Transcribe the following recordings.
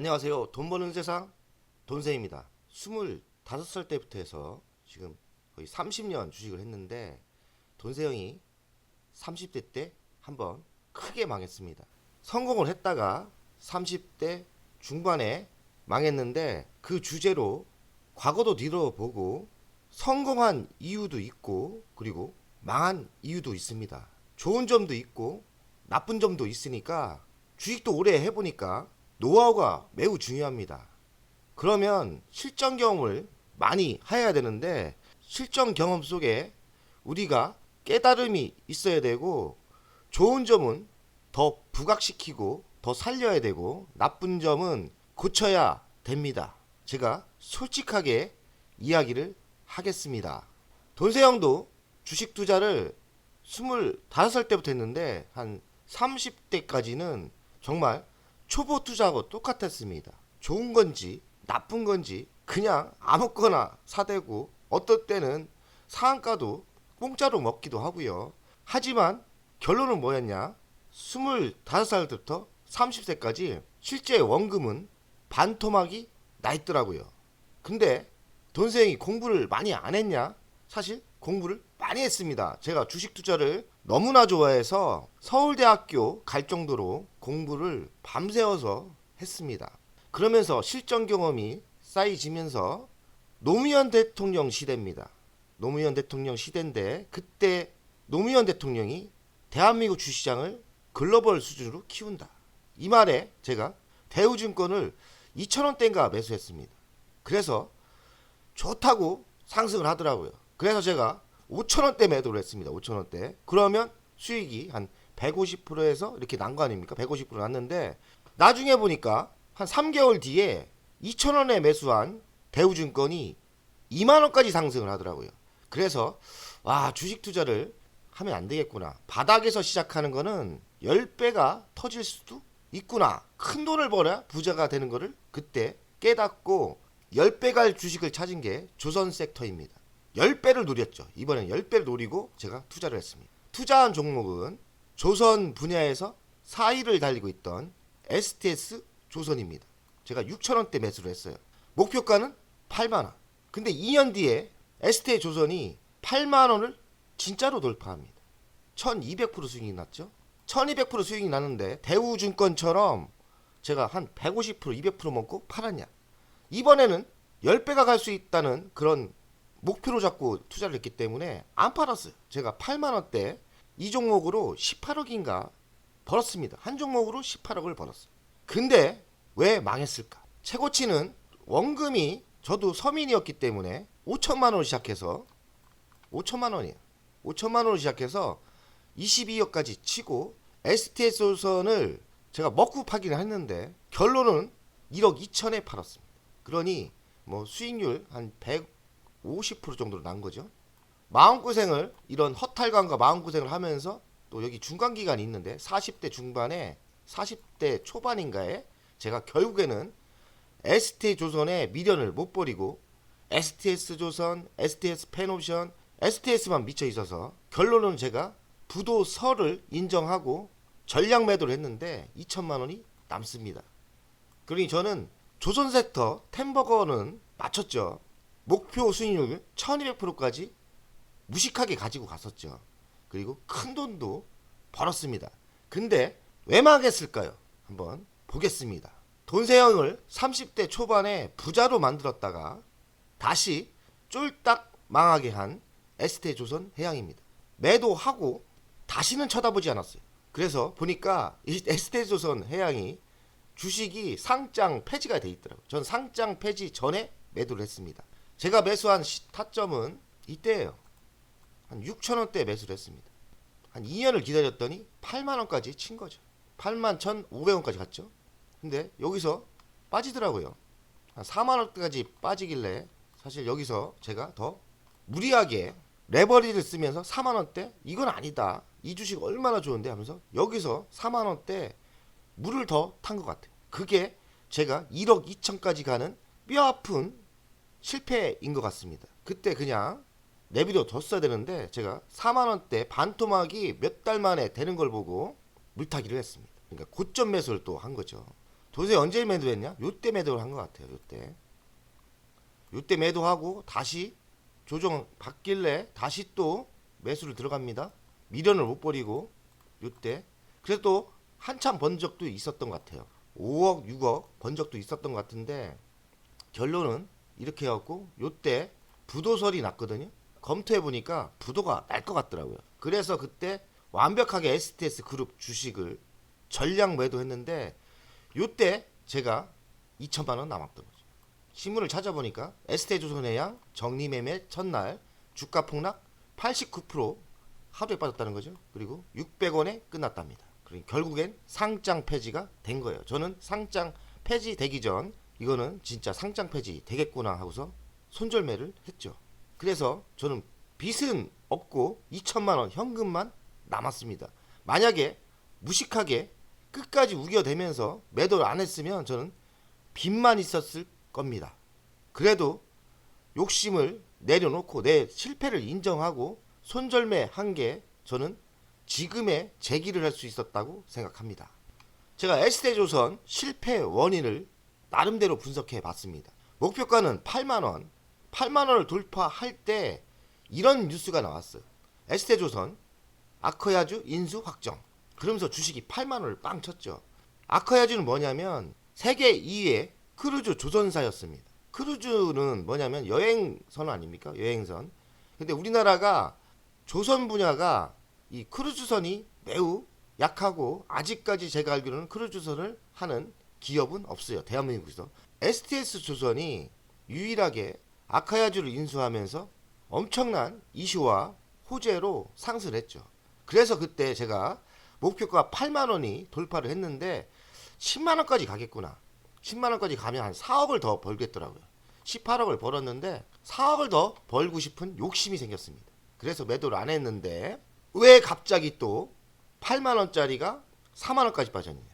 안녕하세요. 돈 버는 세상 돈세입니다. 25살 때부터 해서 지금 거의 30년 주식을 했는데 돈세 형이 30대 때 한번 크게 망했습니다. 성공을 했다가 30대 중반에 망했는데 그 주제로 과거도 뒤돌아보고 성공한 이유도 있고 그리고 망한 이유도 있습니다. 좋은 점도 있고 나쁜 점도 있으니까 주식도 오래 해보니까 노하우가 매우 중요합니다. 그러면 실전 경험을 많이 해야 되는데 실전 경험 속에 우리가 깨달음이 있어야 되고 좋은 점은 더 부각시키고 더 살려야 되고 나쁜 점은 고쳐야 됩니다. 제가 솔직하게 이야기를 하겠습니다. 돈세형도 주식 투자를 25살 때부터 했는데 한 30대까지는 정말 초보 투자하고 똑같았습니다. 좋은 건지 나쁜 건지 그냥 아무거나 사대고 어떨 때는 상한가도 공짜로 먹기도 하고요. 하지만 결론은 뭐였냐? 25살 때부터 30세까지 실제 원금은 반토막이 나 있더라고요. 근데 돈세형이 공부를 많이 안 했냐? 사실 공부를 많이 했습니다. 제가 주식 투자를 너무나 좋아해서 서울대학교 갈 정도로 공부를 밤새워서 했습니다. 그러면서 실전 경험이 쌓이지면서 노무현 대통령 시대입니다. 노무현 대통령 시대인데 그때 노무현 대통령이 대한민국 주식시장을 글로벌 수준으로 키운다. 이 말에 제가 대우증권을 2,000원대인가 매수했습니다. 그래서 좋다고 상승을 하더라고요. 그래서 제가 5,000원대 매도를 했습니다. 5,000원대. 그러면 수익이 한 150%에서 이렇게 난 거 아닙니까? 150% 났는데 나중에 보니까 한 3개월 뒤에 2,000원에 매수한 대우증권이 2만원까지 상승을 하더라고요. 그래서 와, 주식 투자를 하면 안 되겠구나. 바닥에서 시작하는 거는 10배가 터질 수도 있구나. 큰 돈을 벌어야 부자가 되는 거를 그때 깨닫고 10배 갈 주식을 찾은 게 조선섹터입니다. 10배를 노렸죠. 이번엔 10배를 노리고 제가 투자를 했습니다. 투자한 종목은 조선 분야에서 4위를 달리고 있던 STS 조선입니다. 제가 6,000원대 매수를 했어요. 목표가는 8만원. 근데 2년 뒤에 STS 조선이 8만원을 진짜로 돌파합니다. 1200% 수익이 났죠. 1200% 수익이 나는데 대우증권처럼 제가 한 150%, 200% 먹고 팔았냐. 이번에는 10배가 갈 수 있다는 그런 목표로 잡고 투자를 했기 때문에 안 팔았어요. 제가 8만원대 이 종목으로 18억인가 벌었습니다. 한 종목으로 18억을 벌었어요. 근데 왜 망했을까? 최고치는 원금이 저도 서민이었기 때문에 5천만원으로 시작해서 5천만원이에요. 5천만원으로 시작해서 22억까지 치고 STS 조선을 제가 먹고 파기는 했는데 결론은 1억 2천에 팔았습니다. 그러니 뭐 수익률 한 150% 정도로 난 거죠. 마음고생을 이런 허탈감과 마음고생을 하면서 또 여기 중간기간이 있는데 40대 중반에 40대 초반인가에 제가 결국에는 ST조선의 미련을 못 버리고 STS조선, STS펜옵션, STS만 미쳐 있어서 결론은 제가 부도서를 인정하고 전량 매도를 했는데 2천만 원이 남습니다. 그러니 저는 조선섹터 템버거는 맞췄죠. 목표 수익률 1200%까지 무식하게 가지고 갔었죠. 그리고 큰 돈도 벌었습니다. 근데 왜 망했을까요? 한번 보겠습니다. 돈세형을 30대 초반에 부자로 만들었다가 다시 쫄딱 망하게 한 ST조선 해양입니다. 매도하고 다시는 쳐다보지 않았어요. 그래서 보니까 이 ST조선 해양이 주식이 상장 폐지가 돼 있더라고요. 전 상장 폐지 전에 매도를 했습니다. 제가 매수한 타점은 이때예요. 한 6천원대 매수를 했습니다. 한 2년을 기다렸더니 8만원까지 친 거죠. 81,500원까지 갔죠. 근데 여기서 빠지더라고요. 한 4만원까지 빠지길래 사실 여기서 제가 더 무리하게 레버리지를 쓰면서 4만원대 이건 아니다. 이 주식 얼마나 좋은데 하면서 여기서 4만원대 물을 더 탄 것 같아요. 그게 제가 1억 2천까지 가는 뼈아픈 실패인 것 같습니다. 그때 그냥 내비도 뒀어야 되는데 제가 4만원대 반토막이 몇 달 만에 되는 걸 보고 물타기를 했습니다. 그러니까 고점 매수를 또 한 거죠. 도저히 언제 매도했냐? 요때 매도를 한 것 같아요. 요때 매도하고 다시 조정 받길래 다시 또 매수를 들어갑니다. 미련을 못 버리고 요때. 그래서 또 한참 번 적도 있었던 것 같아요. 5억 6억 번 적도 있었던 것 같은데 결론은 이렇게 해갖고 요때 부도설이 났거든요. 검토해 보니까 부도가 날 것 같더라고요. 그래서 그때 완벽하게 STS 그룹 주식을 전량 매도했는데 요때 제가 2천만 원 남았던 거죠. 신문을 찾아보니까 ST조선해양 정리매매 첫날 주가 폭락 89% 하루에 빠졌다는 거죠. 그리고 600원에 끝났답니다. 그러니까 결국엔 상장 폐지가 된 거예요. 저는 상장 폐지 되기 전 이거는 진짜 상장 폐지 되겠구나 하고서 손절매를 했죠. 그래서 저는 빚은 없고 2천만 원 현금만 남았습니다. 만약에 무식하게 끝까지 우겨대면서 매도를 안 했으면 저는 빚만 있었을 겁니다. 그래도 욕심을 내려놓고 내 실패를 인정하고 손절매 한 게 저는 지금의 재기를 할 수 있었다고 생각합니다. 제가 ST조선 실패 원인을 나름대로 분석해 봤습니다. 목표가는 8만원, 8만원을 돌파할 때 이런 뉴스가 나왔어요. ST조선 아커야주 인수 확정. 그러면서 주식이 8만원을 빵 쳤죠. 아커야주는 뭐냐면 세계 2의 크루즈 조선사였습니다. 크루즈는 뭐냐면 여행선 아닙니까? 여행선. 근데 우리나라가 조선 분야가 이 크루즈선이 매우 약하고 아직까지 제가 알기로는 크루즈선을 하는 기업은 없어요. 대한민국에서. STS 조선이 유일하게 아카야주를 인수하면서 엄청난 이슈와 호재로 상승을 했죠. 그래서 그때 제가 목표가 8만원이 돌파를 했는데 10만원까지 가겠구나. 10만원까지 가면 한 4억을 더 벌겠더라고요. 18억을 벌었는데 4억을 더 벌고 싶은 욕심이 생겼습니다. 그래서 매도를 안 했는데 왜 갑자기 또 8만원짜리가 4만원까지 빠졌느냐.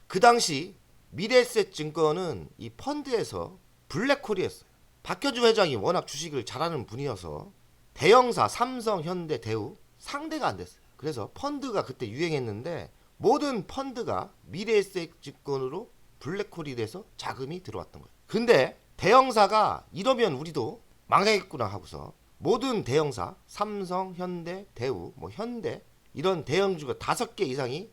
그 당시 미래에셋 증권은 이 펀드에서 블랙홀이었어요. 박현주 회장이 워낙 주식을 잘하는 분이어서 대형사 삼성, 현대, 대우 상대가 안 됐어요. 그래서 펀드가 그때 유행했는데 모든 펀드가 미래에셋 증권으로 블랙홀이 돼서 자금이 들어왔던 거예요. 근데 대형사가 이러면 우리도 망하겠구나 하고서 모든 대형사 삼성, 현대, 대우, 뭐 현대 이런 대형주가 5개 이상이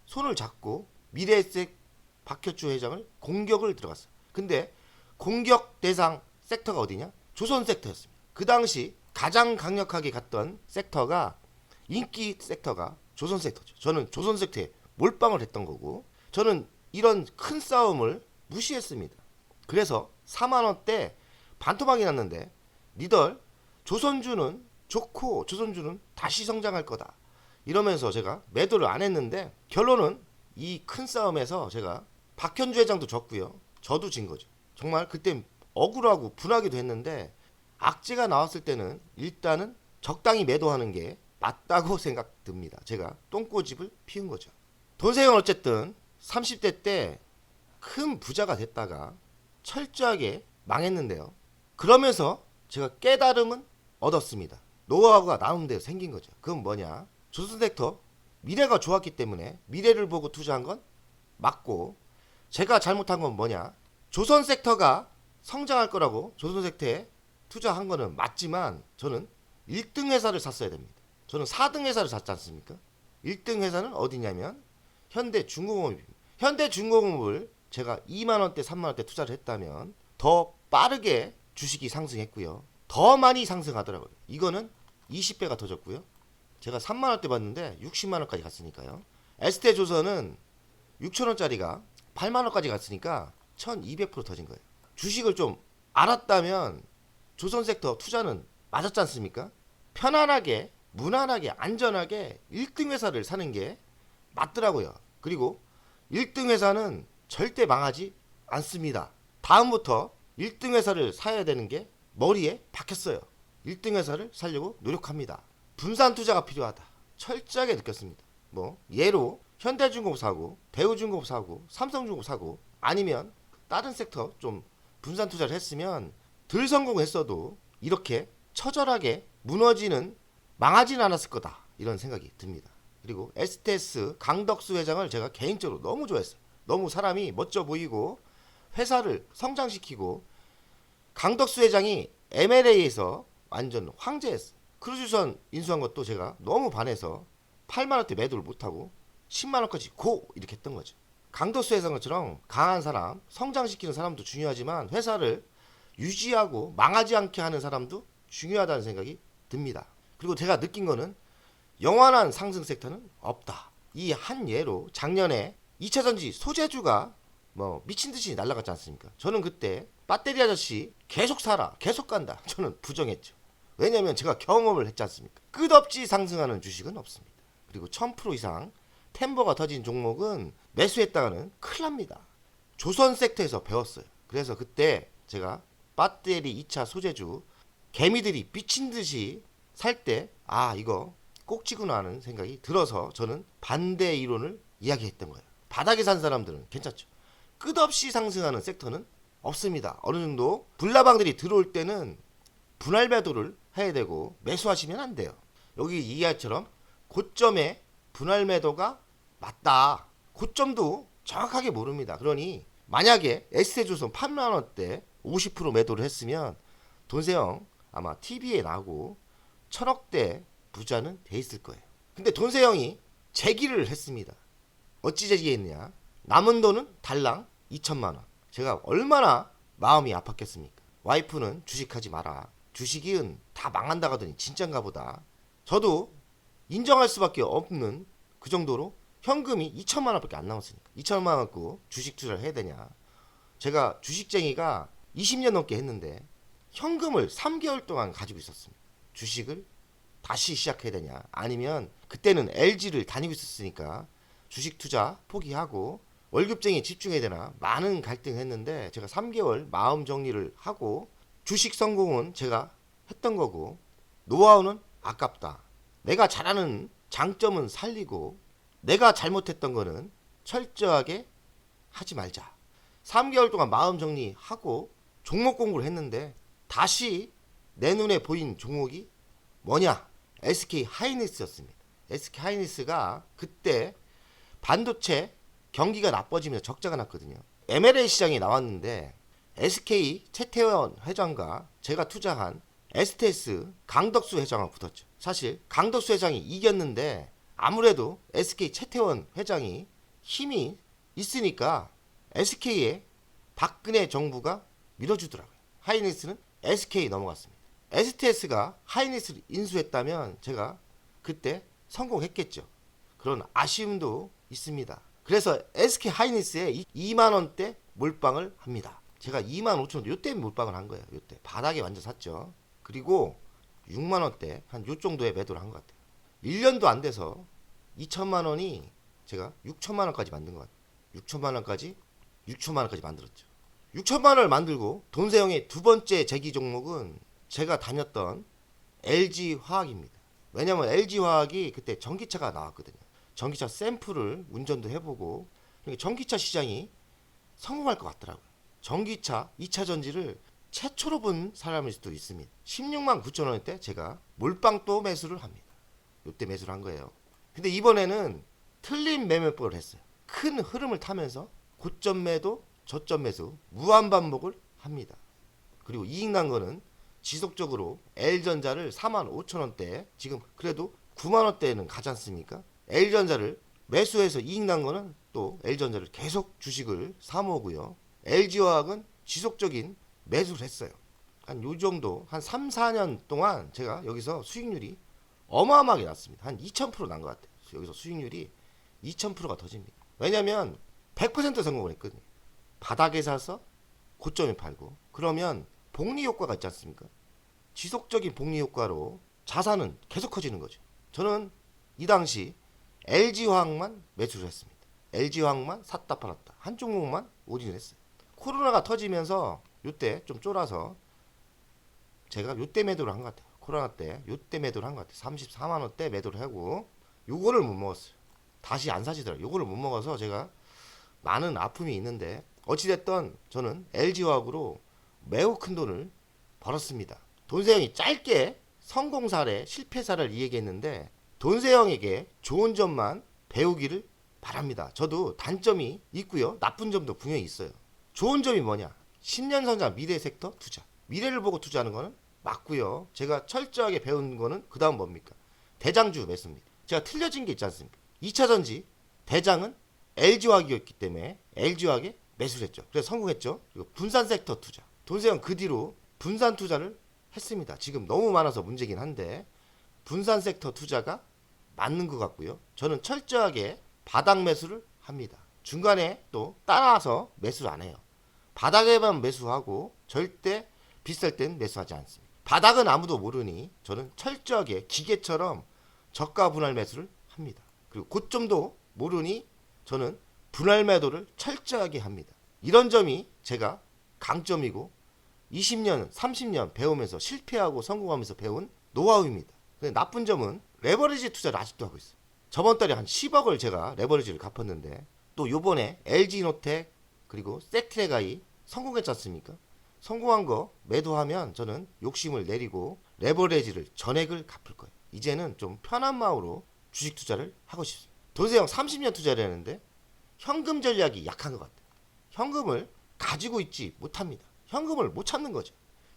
손을 잡고 미래에셋 박현주 회장을 공격을 들어갔어요. 근데 공격 대상 섹터가 어디냐? 조선 섹터였습니다. 그 당시 가장 강력하게 갔던 섹터가 인기 섹터가 조선 섹터죠. 저는 조선 섹터에 몰빵을 했던 거고 저는 이런 큰 싸움을 무시했습니다. 그래서 4만원대 반토막이 났는데 니들 조선주는 좋고 조선주는 다시 성장할 거다 이러면서 제가 매도를 안 했는데 결론은 이 큰 싸움에서 제가 박현주 회장도 졌고요. 저도 진 거죠. 정말 그때 억울하고 분하기도 했는데 악재가 나왔을 때는 일단은 적당히 매도하는 게 맞다고 생각됩니다. 제가 똥꼬집을 피운 거죠. 돈세형은 어쨌든 30대 때 큰 부자가 됐다가 철저하게 망했는데요. 그러면서 제가 깨달음은 얻었습니다. 노하우가 나오는데 생긴 거죠. 그건 뭐냐? 조선섹터 미래가 좋았기 때문에 미래를 보고 투자한 건 맞고 제가 잘못한 건 뭐냐? 조선섹터가 성장할 거라고 조선섹터에 투자한 거는 맞지만 저는 1등 회사를 샀어야 됩니다. 저는 4등 회사를 샀지 않습니까? 1등 회사는 어디냐면 현대중공업입니다. 현대중공업을 제가 2만원대 3만원대 투자를 했다면 더 빠르게 주식이 상승했고요. 더 많이 상승하더라고요. 이거는 20배가 더 졌고요. 제가 3만원대 봤는데 60만원까지 갔으니까요. ST조선은 6천원짜리가 8만원까지 갔으니까 1200% 터진 거예요. 주식을 좀 알았다면 조선섹터 투자는 맞았지 않습니까? 편안하게 무난하게 안전하게 1등 회사를 사는 게 맞더라고요. 그리고 1등 회사는 절대 망하지 않습니다. 다음부터 1등 회사를 사야 되는 게 머리에 박혔어요. 1등 회사를 사려고 노력합니다. 분산 투자가 필요하다. 철저하게 느꼈습니다. 뭐 예로 현대중공업 사고, 대우중공업 사고, 삼성중공업 사고 아니면 다른 섹터 좀 분산 투자를 했으면 덜 성공했어도 이렇게 처절하게 무너지는 망하진 않았을 거다 이런 생각이 듭니다. 그리고 STS 강덕수 회장을 제가 개인적으로 너무 좋아했어요. 너무 사람이 멋져 보이고 회사를 성장시키고 강덕수 회장이 MLA에서 완전 황제였어. 크루즈선 인수한 것도 제가 너무 반해서 8만 원대 매도를 못하고 10만 원까지 고 이렇게 했던 거죠. 강덕수 회장 것처럼 강한 사람, 성장시키는 사람도 중요하지만 회사를 유지하고 망하지 않게 하는 사람도 중요하다는 생각이 듭니다. 그리고 제가 느낀 거는 영원한 상승 섹터는 없다. 이 한 예로 작년에 2차전지 소재주가 뭐 미친 듯이 날아갔지 않습니까? 저는 그때 배터리 아저씨 계속 사라, 계속 간다. 저는 부정했죠. 왜냐면 제가 경험을 했지 않습니까? 끝없이 상승하는 주식은 없습니다. 그리고 1000% 이상 템버가 터진 종목은 매수했다가는 큰일 납니다. 조선 섹터에서 배웠어요. 그래서 그때 제가 배터리 2차 소재주 개미들이 미친 듯이 살 때 이거 꼭지구나 하는 생각이 들어서 저는 반대 이론을 이야기했던 거예요. 바닥에 산 사람들은 괜찮죠. 끝없이 상승하는 섹터는 없습니다. 어느 정도 불나방들이 들어올 때는 분할 매도를 해야 되고 매수하시면 안 돼요. 여기 이하처럼 고점에 분할 매도가 맞다. 고점도 정확하게 모릅니다. 그러니 만약에 에스테조선 8만 원대 50% 매도를 했으면 돈세영 아마 TV에 나오고 1000억대 부자는 돼 있을 거예요. 근데 돈세영이 제기를 했습니다. 어찌 제기했느냐? 남은 돈은 달랑 2천만 원. 제가 얼마나 마음이 아팠겠습니까? 와이프는 주식하지 마라. 주식은 다 망한다 하더니 진짠가 보다. 저도 인정할 수밖에 없는 그 정도로 현금이 2천만 원밖에 안 남았으니까 2천만 원 갖고 주식 투자를 해야 되냐. 제가 주식쟁이가 20년 넘게 했는데 현금을 3개월 동안 가지고 있었습니다. 주식을 다시 시작해야 되냐, 아니면 그때는 LG를 다니고 있었으니까 주식 투자 포기하고 월급쟁이에 집중해야 되나 많은 갈등을 했는데 제가 3개월 마음 정리를 하고 주식 성공은 제가 했던 거고 노하우는 아깝다. 내가 잘하는 장점은 살리고 내가 잘못했던 거는 철저하게 하지 말자. 3개월 동안 마음 정리하고 종목 공부를 했는데 다시 내 눈에 보인 종목이 뭐냐? SK 하이닉스였습니다. SK 하이닉스가 그때 반도체 경기가 나빠지면서 적자가 났거든요. M&A 시장이 나왔는데 SK 최태원 회장과 제가 투자한 STS 강덕수 회장하고 붙었죠. 사실 강덕수 회장이 이겼는데 아무래도 SK 최태원 회장이 힘이 있으니까 SK에 박근혜 정부가 밀어주더라고요. 하이닉스는 SK 넘어갔습니다. STS가 하이닉스를 인수했다면 제가 그때 성공했겠죠. 그런 아쉬움도 있습니다. 그래서 SK 하이닉스에 2만원대 몰빵을 합니다. 제가 25,000원 요때 몰빵을 한 거예요. 요때 바닥에 완전 샀죠. 그리고 6만원대 한 요 정도에 매도를 한 것 같아요. 1년도 안 돼서 2천만원이 제가 6천만원까지 만든 것 같아요. 6천만원까지 만들었죠. 6천만원을 만들고 돈세영의 두 번째 재기 종목은 제가 다녔던 LG화학입니다. 왜냐면 LG화학이 그때 전기차가 나왔거든요. 전기차 샘플을 운전도 해보고 전기차 시장이 성공할 것 같더라고요. 전기차 2차 전지를 최초로 본 사람일 수도 있습니다. 16만 9천 원대 제가 몰빵 또 매수를 합니다. 이때 매수를 한 거예요. 근데 이번에는 틀린 매매법을 했어요. 큰 흐름을 타면서 고점 매도, 저점 매수, 무한 반복을 합니다. 그리고 이익 난 거는 지속적으로 L전자를 4만 5천 원대, 지금 그래도 9만 원대는 가지 않습니까? L전자를 매수해서 이익 난 거는 또 L전자를 계속 주식을 사 모으고요. LG화학은 지속적인 매수를 했어요. 한 요 정도 한 3, 4년 동안 제가 여기서 수익률이 어마어마하게 났습니다. 한 2000%난 것 같아요. 여기서 수익률이 2000%가 터집니다. 왜냐면 100% 성공을 했거든요. 바닥에 사서 고점에 팔고 그러면 복리 효과가 있지 않습니까? 지속적인 복리 효과로 자산은 계속 커지는 거죠. 저는 이 당시 LG화학만 매수를 했습니다. LG화학만 샀다 팔았다. 한 종목만 올인을 했어요. 코로나가 터지면서 요때 좀 쫄아서 제가 요때 매도를 한 것 같아요. 코로나 때 요때 매도를 한 것 같아요. 34만 원대 매도를 하고 요거를 못 먹었어요. 다시 안 사지더라고요. 요거를 못 먹어서 제가 많은 아픔이 있는데 어찌됐든 저는 LG화학으로 매우 큰 돈을 벌었습니다. 돈세영이 짧게 성공 사례, 실패 사례를 이야기했는데 돈세영에게 좋은 점만 배우기를 바랍니다. 저도 단점이 있고요. 나쁜 점도 분명히 있어요. 좋은 점이 뭐냐? 10년 성장 미래 섹터 투자. 미래를 보고 투자하는 거는 맞고요. 제가 철저하게 배운 거는 그 다음 뭡니까? 대장주 매수입니다. 제가 틀려진 게 있지 않습니까? 2차전지 대장은 LG화학이었기 때문에 LG화학에 매수를 했죠. 그래서 성공했죠. 그리고 분산 섹터 투자. 돈세형 그 뒤로 분산 투자를 했습니다. 지금 너무 많아서 문제긴 한데 분산 섹터 투자가 맞는 것 같고요. 저는 철저하게 바닥 매수를 합니다. 중간에 또 따라서 매수를 안 해요. 바닥에만 매수하고 절대 비쌀 땐 매수하지 않습니다. 바닥은 아무도 모르니 저는 철저하게 기계처럼 저가 분할 매수를 합니다. 그리고 고점도 모르니 저는 분할 매도를 철저하게 합니다. 이런 점이 제가 강점이고 20년, 30년 배우면서 실패하고 성공하면서 배운 노하우입니다. 근데 나쁜 점은 레버리지 투자를 아직도 하고 있어요. 저번 달에 한 10억을 제가 레버리지를 갚았는데 또 요번에 LG노텍 그리고 세트레가이 성공했지 않습니까? 성공한 거 매도하면 저는 욕심을 내리고 레버리지를 전액을 갚을 거예요. 이제는 좀 편한 마음으로 주식 투자를 하고 싶습니다. 돈세형 30년 투자를 했는데 현금 전략이 약한 것 같아요. 현금을 가지고 있지 못합니다. 현금을 못 찾는 거죠.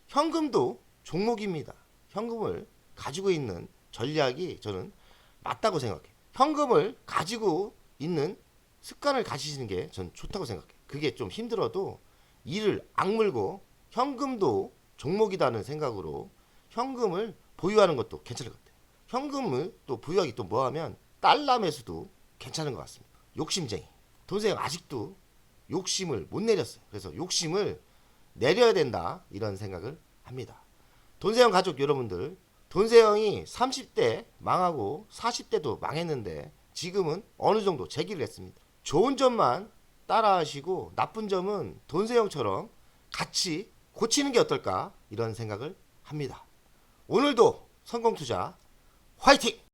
현금도 종목입니다. 현금을 가지고 있는 전략이 저는 맞다고 생각해요. 현금을 가지고 있는 습관을 가지시는 게 전 좋다고 생각해요. 그게 좀 힘들어도 이를 악물고 현금도 종목이라는 생각으로 현금을 보유하는 것도 괜찮을 것 같아요. 현금을 또 보유하기 또 뭐하면 달러 매수도 괜찮은 것 같습니다. 욕심쟁이. 돈세형 아직도 욕심을 못 내렸어요. 그래서 욕심을 내려야 된다 이런 생각을 합니다. 돈세형 가족 여러분들, 돈세형이 30대 망하고 40대도 망했는데 지금은 어느 정도 재기를 했습니다. 좋은 점만 따라하시고 나쁜 점은 돈세형처럼 같이 고치는 게 어떨까 이런 생각을 합니다. 오늘도 성공투자 화이팅!